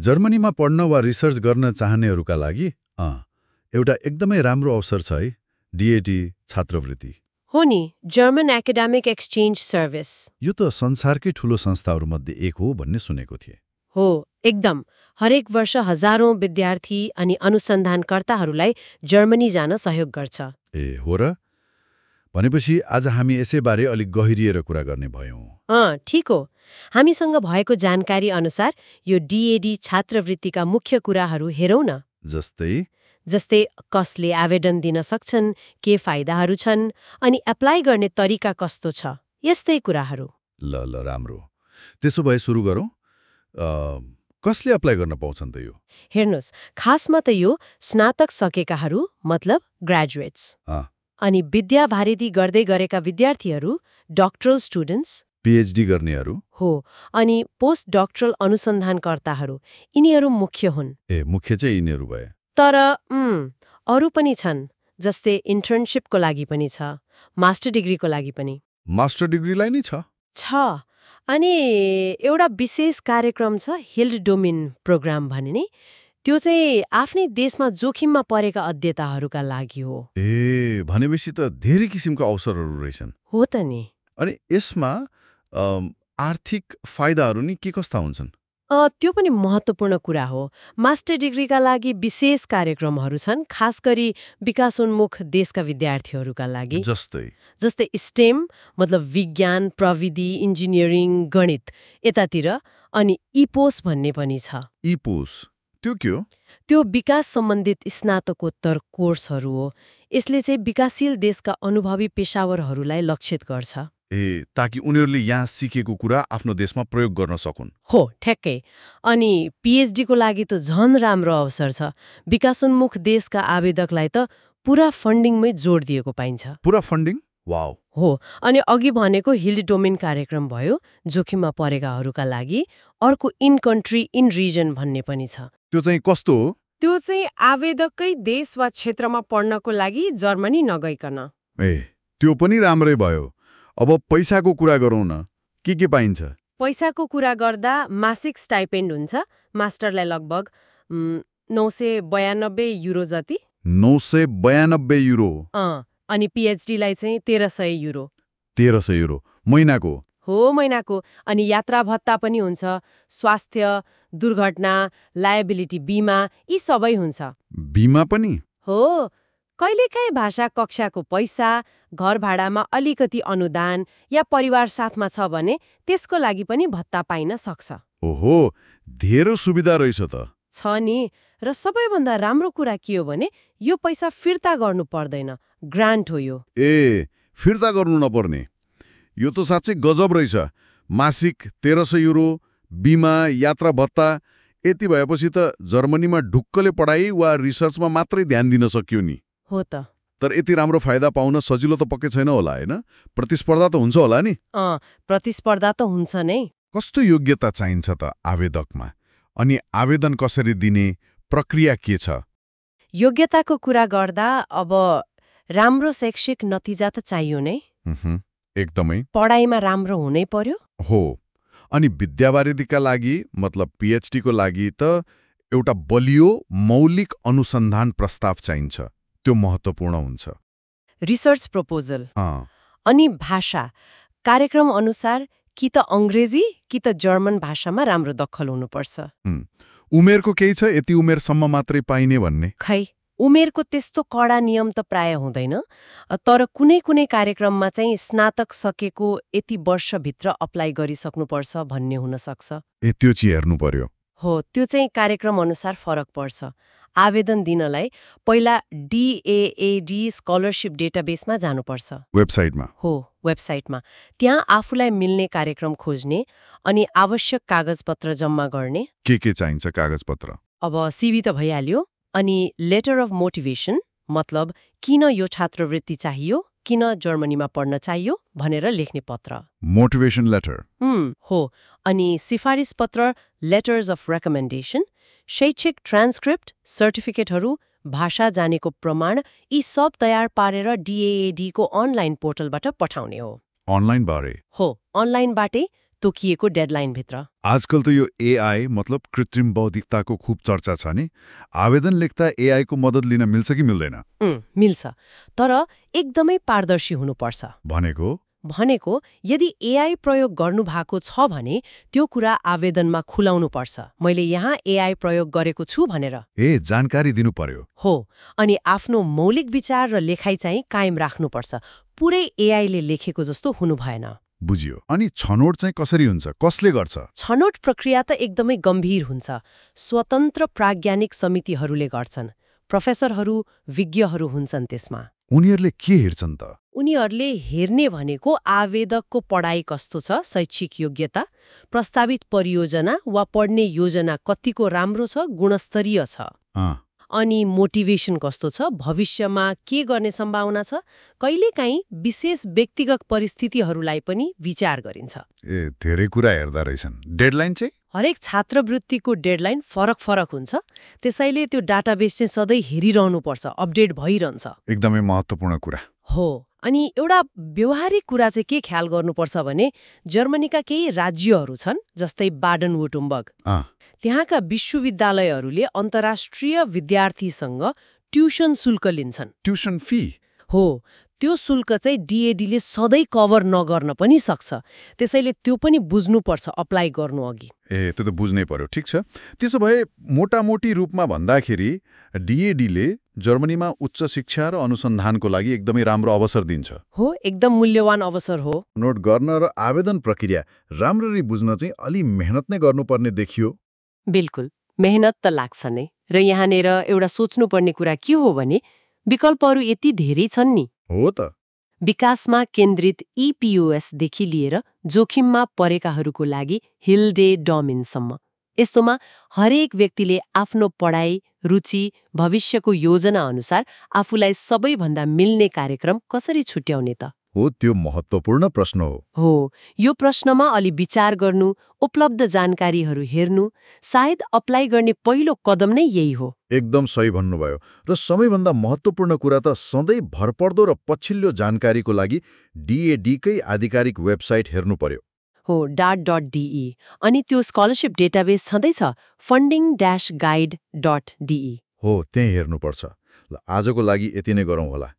जर्मनीमा पढ्न वा रिसर्च गर्न चाहनेहरूका लागि एउटा एकदमै राम्रो अवसर छ है, डिएडी छात्रवृत्ति। हो नि, जर्मन एकाडेमिक एक्सचेन्ज सर्भिस। यो त संसारकै ठूलो संस्थाहरूमध्ये एक हो भन्ने सुनेको थिएँ। हो, एकदम। हरेक वर्ष हजारौं विद्यार्थी अनि अनुसन्धानकर्ताहरूलाई जर्मनी जान सहयोग गर्छ। ए हो र? भनेपछि आज हामी यसैबारे अलिक गहिरिएर कुरा गर्ने भयौँ। ठिक हो। हामीसँग भएको जानकारी अनुसार यो डिएडी छात्रवृत्तिका मुख्य कुराहरू हेरौँ न। जस्तै कसले आवेदन दिन सक्छन्, के फाइदाहरू छन्, अनि एप्लाई गर्ने तरिका कस्तो छ, यस्तै कुराहरू। ल राम्रो। त्यसो भए सुरु गरौँ। कसले एप्लाई गर्न पाउँछन् त यो? हेर्नुहोस्, खासमा त यो स्नातक सकेकाहरू मतलब ग्रेजुएट्स, अनि विद्यावारिधि गर्दै गरेका विद्यार्थीहरू डक्टरल स्टुडेन्ट्स, पीएचडी गर्नेहरू हो, अनि पोस्ट डक्टरल अनुसन्धानकर्ताहरू, यिनीहरू मुख्य हुन्। मुख्य चाहिँ यिनीहरू भए। तर अरू पनि छन्, जस्तै इन्टर्नशिपको लागि पनि छ, मास्टर डिग्रीको लागि पनि। मास्टर डिग्रीलाई नै छ? अनि एउटा विशेष कार्यक्रम छ, हिल्ड डोमिन प्रोग्राम भन्ने नि, त्यो चाहिँ आफ्नै देशमा जोखिममा परेका अध्येताहरूका लागि हो। भनेपछि त धेरै किसिमका अवसरहरू रहेछन्। हो त नि। अनि यसमा आर्थिक फाइदाहरू नि के कस्ता हुन्छन्? त्यो पनि महत्त्वपूर्ण कुरा हो। मास्टर डिग्रीका लागि विशेष कार्यक्रमहरू छन्, खास गरी विकासोन्मुख देशका विद्यार्थीहरूका लागि। जस्तै स्टेम मतलब विज्ञान, प्रविधि, इन्जिनियरिङ, गणित यतातिर, अनि इपोस भन्ने पनि छ। इपोस त्यो के हो? त्यो विकास सम्बन्धित स्नातकोत्तर कोर्सहरू हो। यसले चाहिँ विकासशील देशका अनुभवी पेशावरहरूलाई लक्षित गर्छ। ताकि उनीहरूले यहाँ सिकेको कुरा आफ्नो देशमा प्रयोग गर्न सकुन्। हो, ठ्याक्कै। अनि पीएचडीको लागि त झन् राम्रो अवसर छ। विकासोन्मुख देशका आवेदकलाई त पुरा फन्डिङमै जोड दिएको पाइन्छ। पुरा फन्डिङ? वाउ। हो, अनि अघि भनेको हिल्ड डोमेन कार्यक्रम भयो जोखिममा परेकाहरूका लागि। अर्को इन कन्ट्री इन रिजन भन्ने पनि छ। त्यो चाहिँ कस्तो हो? त्यो चाहिँ आवेदकै देश वा क्षेत्रमा पढ्नको लागि जर्मनी नगइकन। त्यो पनि राम्रै भयो। अब पैसाको कुरा गरौँ न, के पाइन्छ? पैसाको कुरा गर्दा मासिक स्टाइपेन्ड हुन्छ, मास्टरलाई लगभग 992 युरो जति। 992 युरो? अनि पीएचडीलाई चाहिँ 1300 युरो। 1300 युरो महिनाको? हो, महिनाको। अनि यात्रा भत्ता पनि हुन्छ, स्वास्थ्य, दुर्घटना, लायबिलिटी बीमा, यी सबै हुन्छ। बीमा पनि? हो। कहिलेकाहीँ भाषा कक्षाको पैसा, घर भाडामा अलिकति अनुदान, या परिवार साथमा छ भने त्यसको लागि पनि भत्ता पाइन सक्छ। ओहो, धेरै सुविधा रहेछ त। छ नि। र सबैभन्दा राम्रो कुरा के हो भने यो पैसा फिर्ता गर्नु पर्दैन, ग्रान्ट हो यो। फिर्ता गर्नु नपर्ने? यो त साँच्चै गजब रहेछ। मासिक 1300 युरो, बीमा, यात्रा भत्ता, यति भएपछि त जर्मनीमा ढुक्कले पढाइ वा रिसर्चमा मात्रै ध्यान दिन सक्यो नि। हो त। तर यति राम्रो फाइदा पाउन सजिलो त पक्कै छैन होला, हैन? प्रतिस्पर्धा त हुन्छ होला नि? प्रतिस्पर्धा त हुन्छ नै। कस्तो योग्यता चाहिन्छ त आवेदकमा? अनि आवेदन कसरी दिने, प्रक्रिया के छ? योग्यताको कुरा गर्दा अब राम्रो शैक्षिक नतिजा त चाहियो नै। एकदमै। पढाइमा राम्रो हुनै पर्यो। हो। अनि विद्यावारिधिका लागि मतलब पीएचडीको लागि त एउटा बलियो मौलिक अनुसन्धान प्रस्ताव चाहिन्छ। त्यो महत्त्वपूर्ण हुन्छ। Research proposal. अनि भाषा कार्यक्रम अनुसार कि त अंग्रेजी कि त जर्मन भाषामा राम्रो दखल हुनुपर्छ। उमेरको केही छ, यति उमेरसम्म मात्रै पाइने भन्ने? खै, उमेरको त्यस्तो कडा नियम त प्राय हुँदैन। तर कुनै कुनै कार्यक्रममा चाहिँ स्नातक सकेको यति वर्षभित्र अप्लाई गरिसक्नुपर्छ भन्ने हुन सक्छ। त्यो चाहिँ हेर्नु पर्यो। हो, त्यो चाहिँ कार्यक्रम अनुसार फरक पर्छ। आवेदन दिनलाई पहिला डिएएडी स्कलरशिप डेटाबेसमा जानुपर्छ। वेबसाइटमा? हो, वेबसाइटमा। त्यहाँ आफूलाई मिल्ने कार्यक्रम खोज्ने अनि आवश्यक कागजपत्र जम्मा गर्ने। के चाहिन्छ कागजपत्र? अब सिभी त भइहाल्यो, अनि लेटर अफ मोटिभेसन मतलब किन यो छात्रवृत्ति चाहियो, किन जर्मनीमा पढ्न चाहियो भनेर लेख्ने पत्र। Motivation letter? हो। अनि सिफारिस पत्र, लेटर्स अफ रेकमेन्डेसन, शैक्षिक ट्रान्सक्रिप्ट, सर्टिफिकेटहरू, भाषा जानेको प्रमाण, यी सब तयार पारेर डिएएडीको अनलाइन पोर्टलबाट पठाउने हो। अनलाइनबाटै? हो, अनलाइनबाटै। तोकिएको डेडलाइनभित्र। आजकल त यो एआई मतलब कृत्रिम बौद्धिकताको खूब चर्चा छ नि। आवेदन लेख्दा एआई को मद्दत लिन मिल्छ कि मिल्दैन? मिल्छ, तर एकदमै पारदर्शी हुनुपर्छ। भनेको यदि एआई प्रयोग गर्नुभएको छ भने त्यो कुरा आवेदनमा खुलाउनुपर्छ, मैले यहाँ एआई प्रयोग गरेको छु भनेर। जानकारी दिनु पर्यो। हो, अनि आफ्नो मौलिक विचार र लेखाइ चाहिँ कायम राख्नुपर्छ। पुरै एआईले लेखेको जस्तो हुनु भएन। बुझियो। अनि छनौट चाहिँ कसरी हुन्छ, कसले गर्छ? छनौट प्रक्रिया त एकदमै गम्भीर हुन्छ। स्वतन्त्र प्राज्ञानिक समितिहरूले गर्छन्। प्रोफेसरहरू, विज्ञहरू हुन्छन् त्यसमा। उनीहरूले के हेर्छन् त? उनीहरूले हेर्ने भनेको आवेदकको पढाइ कस्तो छ, शैक्षिक योग्यता, प्रस्तावित परियोजना वा पढ्ने योजना कतिको राम्रो छ, गुणस्तरीय छ, अनि मोटिभेसन कस्तो छ, भविष्यमा के गर्ने सम्भावना छ, कहिलेकाहीँ विशेष व्यक्तिगत परिस्थितिहरूलाई पनि विचार गरिन्छ। धेरै कुरा हेर्दा रहेछन्। डेडलाइन चाहिँ? हरेक छात्रवृत्तिको डेडलाइन फरक हुन्छ, त्यसैले त्यो डाटाबेस चाहिँ सधैँ हेरिरहनुपर्छ, अपडेट भइरहन्छ। एकदमै महत्त्वपूर्ण कुरा हो। अनि एउटा व्यवहारिक कुरा चाहिँ के ख्याल गर्नुपर्छ भने जर्मनीका केही राज्यहरू छन्, जस्तै बाडन-वुर्टम्बर्ग। त्यहाँका विश्वविद्यालयहरूले अन्तर्राष्ट्रिय विद्यार्थीसँग ट्युसन शुल्क लिन्छन्। Tuition fee? हो, त्यो शुल्क चाहिँ डिएडीले सधैँ कभर नगर्न पनि सक्छ, त्यसैले त्यो पनि बुझ्नुपर्छ अप्लाई गर्नु अघि। त्यो त बुझ्नै पर्यो। ठिक छ, त्यसो भए मोटामोटी रूपमा भन्दाखेरि डिएडीले जर्मनीमा उच्च शिक्षा र अनुसन्धानको लागि एकदमै राम्रो अवसर दिन्छ। हो, एकदम मूल्यवान अवसर हो। नोट गर्न र आवेदन प्रक्रिया राम्ररी बुझ्न चाहिँ अलि मेहनत नै गर्नुपर्ने देखियो। बिल्कुल, मेहनत त लाग्छ नै। र यहाँनिर एउटा सोच्नुपर्ने कुरा के हो भने विकल्पहरू यति धेरै छन् नि। हो त। विकासमा केन्द्रित इपिओएसदेखि लिएर जोखिममा परेकाहरूको लागि हिल्डे डोमिनसम्म। यस्तोमा हरेक व्यक्तिले आफ्नो पढाइ, रुचि, भविष्यको योजना अनुसार आफूलाई सबैभन्दा मिल्ने कार्यक्रम कसरी छुट्याउने त? हो, त्यो महत्त्वपूर्ण प्रश्न हो, यो प्रश्नमा अलि विचार गर्नु, उपलब्ध जानकारीहरू हेर्नु, सायद अप्लाई गर्ने पहिलो कदम नै यही हो। एकदम सही भन्नुभयो। र सबैभन्दा महत्त्वपूर्ण कुरा त सधैँ भरपर्दो र पछिल्लो जानकारीको लागि डिएडीकै आधिकारिक वेबसाइट हेर्नु पर्यो। हो, DART.de, अनि त्यो स्कलरशिप डेटाबेस छँदैछ funding-guide.de। हो, त्यही हेर्नुपर्छ। ल, आजको लागि यति नै गरौँ होला।